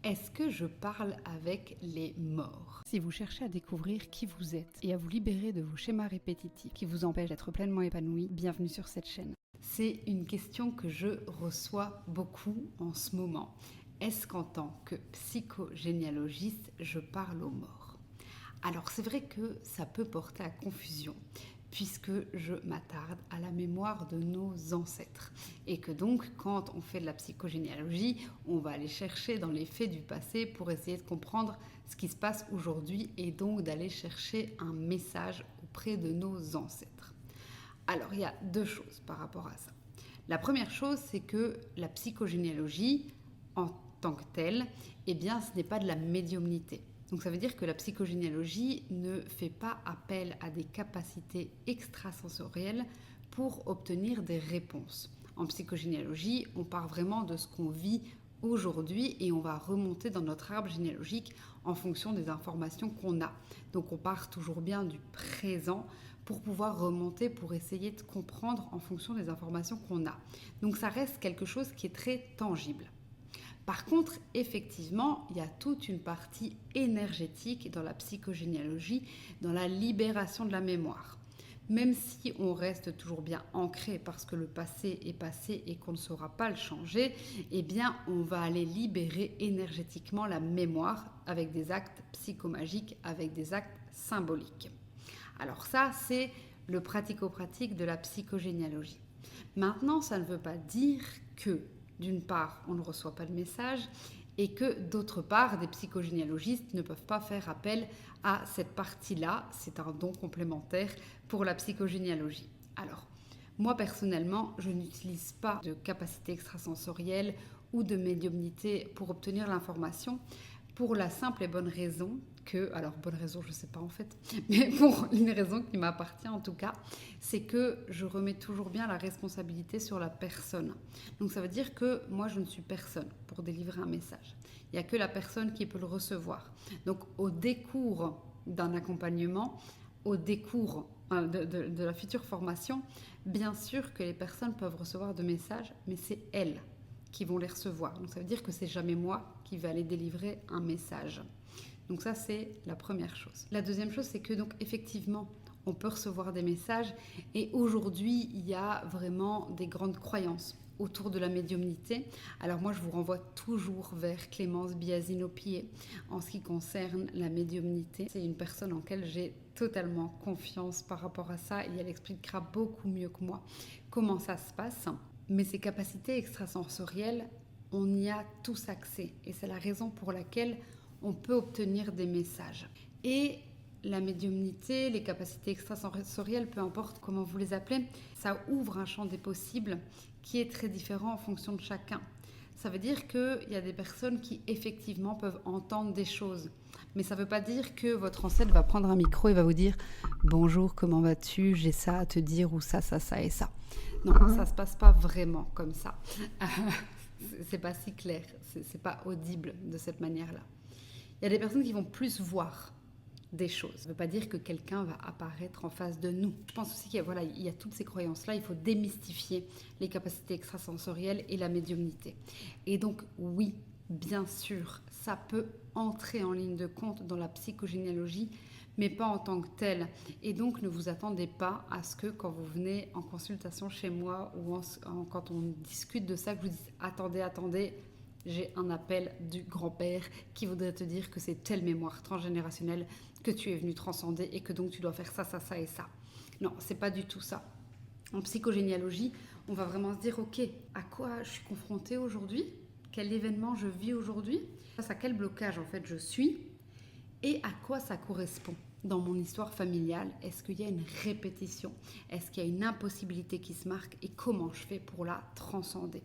Est-ce que je parle avec les morts? Si vous cherchez à découvrir qui vous êtes et à vous libérer de vos schémas répétitifs qui vous empêchent d'être pleinement épanoui, bienvenue sur cette chaîne. C'est une question que je reçois beaucoup en ce moment. Est-ce qu'en tant que psychogénéalogiste, je parle aux morts? Alors c'est vrai que ça peut porter à confusion, puisque je m'attarde à la mémoire de nos ancêtres. Et que donc, quand on fait de la psychogénéalogie, on va aller chercher dans les faits du passé pour essayer de comprendre ce qui se passe aujourd'hui et donc d'aller chercher un message auprès de nos ancêtres. Alors, il y a deux choses par rapport à ça. La première chose, c'est que la psychogénéalogie, en tant que telle, eh bien, ce n'est pas de la médiumnité. Donc ça veut dire que la psychogénéalogie ne fait pas appel à des capacités extrasensorielles pour obtenir des réponses. En psychogénéalogie, on part vraiment de ce qu'on vit aujourd'hui et on va remonter dans notre arbre généalogique en fonction des informations qu'on a. Donc on part toujours bien du présent pour pouvoir remonter, pour essayer de comprendre en fonction des informations qu'on a. Donc ça reste quelque chose qui est très tangible. Par contre, effectivement, il y a toute une partie énergétique dans la psychogénéalogie, dans la libération de la mémoire. Même si on reste toujours bien ancré parce que le passé est passé et qu'on ne saura pas le changer, eh bien, on va aller libérer énergétiquement la mémoire avec des actes psychomagiques, avec des actes symboliques. Alors ça, c'est le pratico-pratique de la psychogénéalogie. Maintenant, ça ne veut pas dire que d'une part, on ne reçoit pas de message et que d'autre part, des psychogénéalogistes ne peuvent pas faire appel à cette partie-là. C'est un don complémentaire pour la psychogénéalogie. Alors, moi personnellement, je n'utilise pas de capacité extrasensorielle ou de médiumnité pour obtenir l'information pour la simple et bonne raison que, alors bonne raison je ne sais pas en fait, mais pour une raison qui m'appartient en tout cas, c'est que je remets toujours bien la responsabilité sur la personne. Donc ça veut dire que moi je ne suis personne pour délivrer un message. Il n'y a que la personne qui peut le recevoir. Donc au décours d'un accompagnement, au décours de la future formation, bien sûr que les personnes peuvent recevoir de messages, mais c'est elles qui vont les recevoir. Donc ça veut dire que c'est jamais moi qui vais aller délivrer un message. Donc ça, c'est la première chose. La deuxième chose, c'est que donc effectivement, on peut recevoir des messages et aujourd'hui, il y a vraiment des grandes croyances autour de la médiumnité. Alors moi, je vous renvoie toujours vers Clémence Biasino-Pied en ce qui concerne la médiumnité. C'est une personne en laquelle j'ai totalement confiance par rapport à ça et elle expliquera beaucoup mieux que moi comment ça se passe. Mais ces capacités extrasensorielles, on y a tous accès et c'est la raison pour laquelle on peut obtenir des messages. Et la médiumnité, les capacités extrasensorielles, peu importe comment vous les appelez, ça ouvre un champ des possibles qui est très différent en fonction de chacun. Ça veut dire qu'il y a des personnes qui effectivement peuvent entendre des choses. Mais ça ne veut pas dire que votre ancêtre va prendre un micro et va vous dire « Bonjour, comment vas-tu? J'ai ça à te dire ou ça et ça. » Non, ça ne se passe pas vraiment comme ça. C'est pas si clair, c'est pas audible de cette manière-là. Il y a des personnes qui vont plus voir des choses. Ça ne veut pas dire que quelqu'un va apparaître en face de nous. Je pense aussi qu'il y a toutes ces croyances-là. Il faut démystifier les capacités extrasensorielles et la médiumnité. Et donc, oui, bien sûr, ça peut entrer en ligne de compte dans la psychogénéalogie, mais pas en tant que telle. Et donc, ne vous attendez pas à ce que quand vous venez en consultation chez moi ou quand on discute de ça, que je vous dise « Attendez, j'ai un appel du grand-père qui voudrait te dire que c'est telle mémoire transgénérationnelle que tu es venu transcender et que donc tu dois faire ça et ça. » Non, c'est pas du tout ça. En psychogénéalogie, on va vraiment se dire « Ok, à quoi je suis confrontée aujourd'hui? Quel événement je vis aujourd'hui? Face à quel blocage en fait je suis? Et à quoi ça correspond dans mon histoire familiale? Est-ce qu'il y a une répétition? Est-ce qu'il y a une impossibilité qui se marque? Et comment je fais pour la transcender? »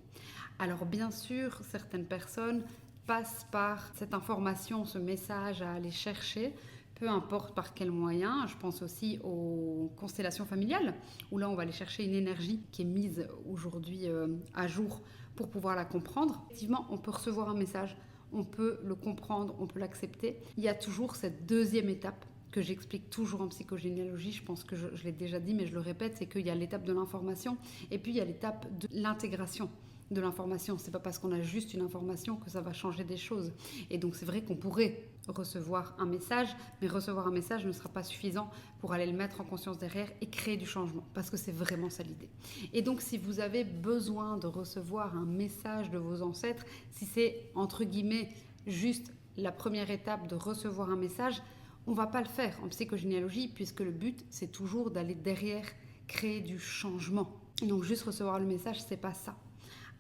Alors bien sûr, certaines personnes passent par cette information, ce message à aller chercher, peu importe par quel moyen. Je pense aussi aux constellations familiales, où là on va aller chercher une énergie qui est mise aujourd'hui à jour pour pouvoir la comprendre. Effectivement, on peut recevoir un message, on peut le comprendre, on peut l'accepter. Il y a toujours cette deuxième étape que j'explique toujours en psychogénéalogie, je pense que je l'ai déjà dit, mais je le répète, c'est qu'il y a l'étape de l'information et puis il y a l'étape de l'intégration de l'information. C'est pas parce qu'on a juste une information que ça va changer des choses. Et donc c'est vrai qu'on pourrait recevoir un message, mais recevoir un message ne sera pas suffisant pour aller le mettre en conscience derrière et créer du changement, parce que c'est vraiment ça l'idée. Et donc si vous avez besoin de recevoir un message de vos ancêtres, si c'est entre guillemets juste la première étape de recevoir un message, on ne va pas le faire en psychogénéalogie, puisque le but c'est toujours d'aller derrière créer du changement. Donc juste recevoir le message, c'est pas ça.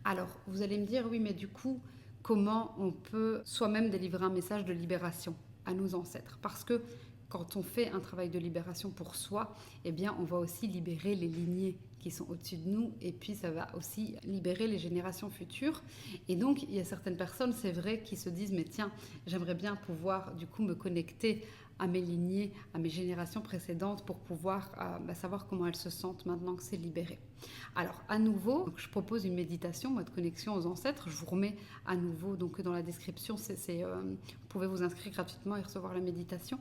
Alors vous allez me dire, oui mais du coup, comment on peut soi-même délivrer un message de libération à nos ancêtres? Parce que quand on fait un travail de libération pour soi, eh bien on va aussi libérer les lignées qui sont au-dessus de nous, et puis ça va aussi libérer les générations futures. Et donc il y a certaines personnes, c'est vrai, qui se disent mais tiens, j'aimerais bien pouvoir du coup me connecter à mes lignées, à mes générations précédentes pour pouvoir savoir comment elles se sentent maintenant que c'est libéré. Alors à nouveau, je propose une méditation, de connexion aux ancêtres. Je vous remets à nouveau donc dans la description, vous pouvez vous inscrire gratuitement et recevoir la méditation.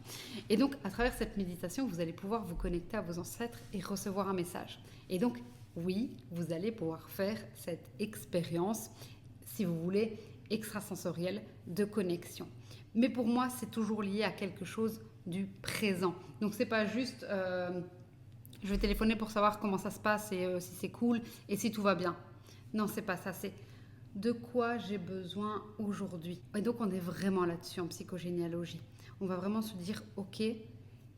Et donc à travers cette méditation, vous allez pouvoir vous connecter à vos ancêtres et recevoir un message. Et donc oui, vous allez pouvoir faire cette expérience, si vous voulez, extrasensorielle de connexion. Mais pour moi, c'est toujours lié à quelque chose du présent. Donc c'est pas juste je vais téléphoner pour savoir comment ça se passe et si c'est cool et si tout va bien. Non, c'est pas ça, c'est de quoi j'ai besoin aujourd'hui. Et donc on est vraiment là-dessus en psychogénéalogie. On va vraiment se dire, ok,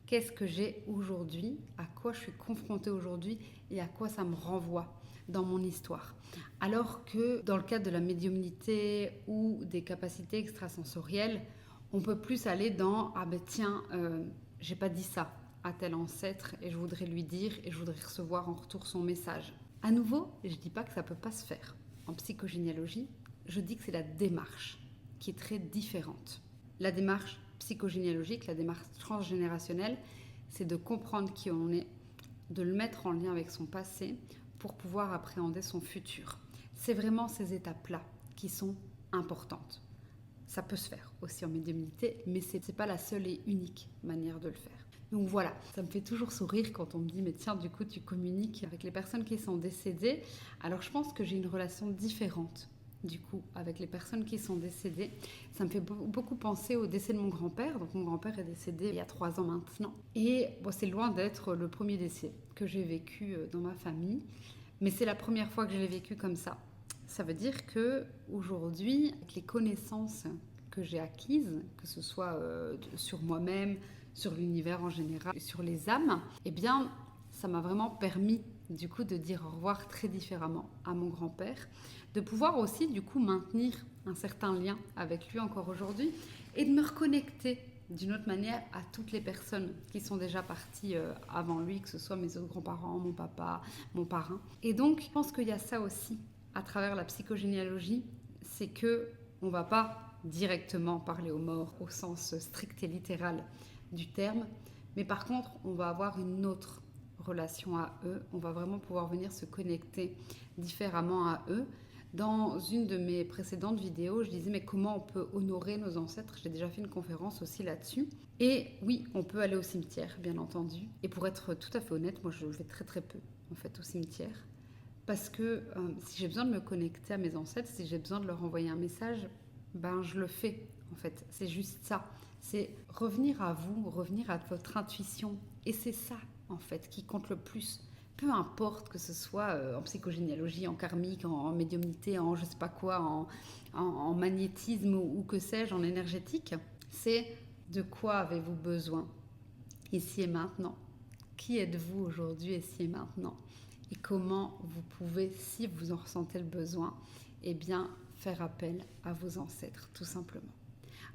qu'est-ce que j'ai aujourd'hui, à quoi je suis confrontée aujourd'hui et à quoi ça me renvoie dans mon histoire. Alors que dans le cadre de la médiumnité ou des capacités extrasensorielles, on peut plus aller dans « Ah ben tiens, j'ai pas dit ça à tel ancêtre et je voudrais lui dire et je voudrais recevoir en retour son message. » À nouveau, je dis pas que ça peut pas se faire. En psychogénéalogie, je dis que c'est la démarche qui est très différente. La démarche psychogénéalogique, la démarche transgénérationnelle, c'est de comprendre qui on est, de le mettre en lien avec son passé pour pouvoir appréhender son futur. C'est vraiment ces étapes-là qui sont importantes. Ça peut se faire aussi en médiumnité, mais ce n'est pas la seule et unique manière de le faire. Donc voilà, ça me fait toujours sourire quand on me dit « mais tiens, du coup, tu communiques avec les personnes qui sont décédées ». Alors je pense que j'ai une relation différente, du coup, avec les personnes qui sont décédées. Ça me fait beaucoup penser au décès de mon grand-père. Donc mon grand-père est décédé il y a 3 ans maintenant. Et bon, c'est loin d'être le premier décès que j'ai vécu dans ma famille, mais c'est la première fois que je l'ai vécu comme ça. Ça veut dire qu'aujourd'hui, avec les connaissances que j'ai acquises, que ce soit sur moi-même, sur l'univers en général, sur les âmes, eh bien, ça m'a vraiment permis du coup de dire au revoir très différemment à mon grand-père, de pouvoir aussi du coup maintenir un certain lien avec lui encore aujourd'hui et de me reconnecter d'une autre manière à toutes les personnes qui sont déjà parties avant lui, que ce soit mes autres grands-parents, mon papa, mon parrain. Et donc, je pense qu'il y a ça aussi à travers la psychogénéalogie, c'est que on va pas directement parler aux morts au sens strict et littéral du terme, mais par contre, on va avoir une autre relation à eux, on va vraiment pouvoir venir se connecter différemment à eux. Dans une de mes précédentes vidéos, je disais mais comment on peut honorer nos ancêtres? J'ai déjà fait une conférence aussi là-dessus. Et oui, on peut aller au cimetière, bien entendu. Et pour être tout à fait honnête, moi je vais très très peu en fait au cimetière. Parce que si j'ai besoin de me connecter à mes ancêtres, si j'ai besoin de leur envoyer un message, ben je le fais en fait. C'est juste ça. C'est revenir à vous, revenir à votre intuition. Et c'est ça en fait qui compte le plus. Peu importe que ce soit en psychogénéalogie, en karmique, en médiumnité, en je sais pas quoi, en magnétisme ou que sais-je, en énergétique, c'est de quoi avez-vous besoin ici et maintenant? Qui êtes-vous aujourd'hui ici et maintenant? Et comment vous pouvez, si vous en ressentez le besoin, eh bien, faire appel à vos ancêtres, tout simplement.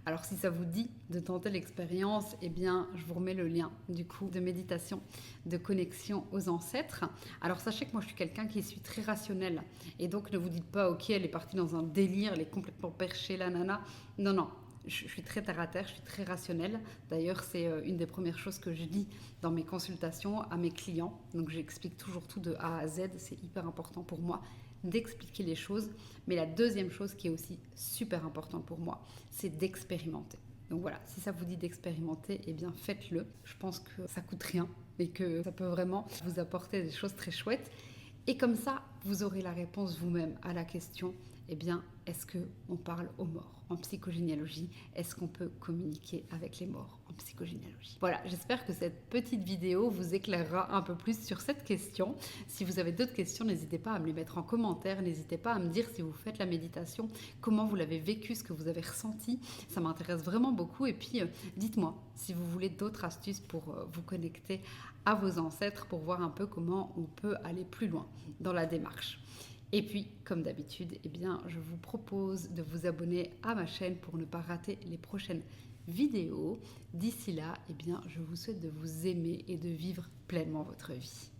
Alors, si ça vous dit de tenter l'expérience, eh bien, je vous remets le lien, du coup, de méditation, de connexion aux ancêtres. Alors, sachez que moi, je suis quelqu'un qui suis très rationnel. Et donc, ne vous dites pas, ok, elle est partie dans un délire, elle est complètement perchée, la nana. Non, non. Je suis très terre à terre, je suis très rationnelle. D'ailleurs, c'est une des premières choses que je dis dans mes consultations à mes clients. Donc, j'explique toujours tout de A à Z. C'est hyper important pour moi d'expliquer les choses. Mais la deuxième chose qui est aussi super importante pour moi, c'est d'expérimenter. Donc voilà, si ça vous dit d'expérimenter, eh bien faites-le. Je pense que ça coûte rien et que ça peut vraiment vous apporter des choses très chouettes. Et comme ça, vous aurez la réponse vous-même à la question, eh bien, est-ce qu'on parle aux morts en psychogénéalogie? Est-ce qu'on peut communiquer avec les morts en psychogénéalogie? Voilà, j'espère que cette petite vidéo vous éclairera un peu plus sur cette question. Si vous avez d'autres questions, n'hésitez pas à me les mettre en commentaire. N'hésitez pas à me dire si vous faites la méditation, comment vous l'avez vécu, ce que vous avez ressenti. Ça m'intéresse vraiment beaucoup. Et puis, dites-moi si vous voulez d'autres astuces pour vous connecter à vos ancêtres, pour voir un peu comment on peut aller plus loin dans la démarche. Et puis, comme d'habitude, eh bien, je vous propose de vous abonner à ma chaîne pour ne pas rater les prochaines vidéos. D'ici là, eh bien, je vous souhaite de vous aimer et de vivre pleinement votre vie.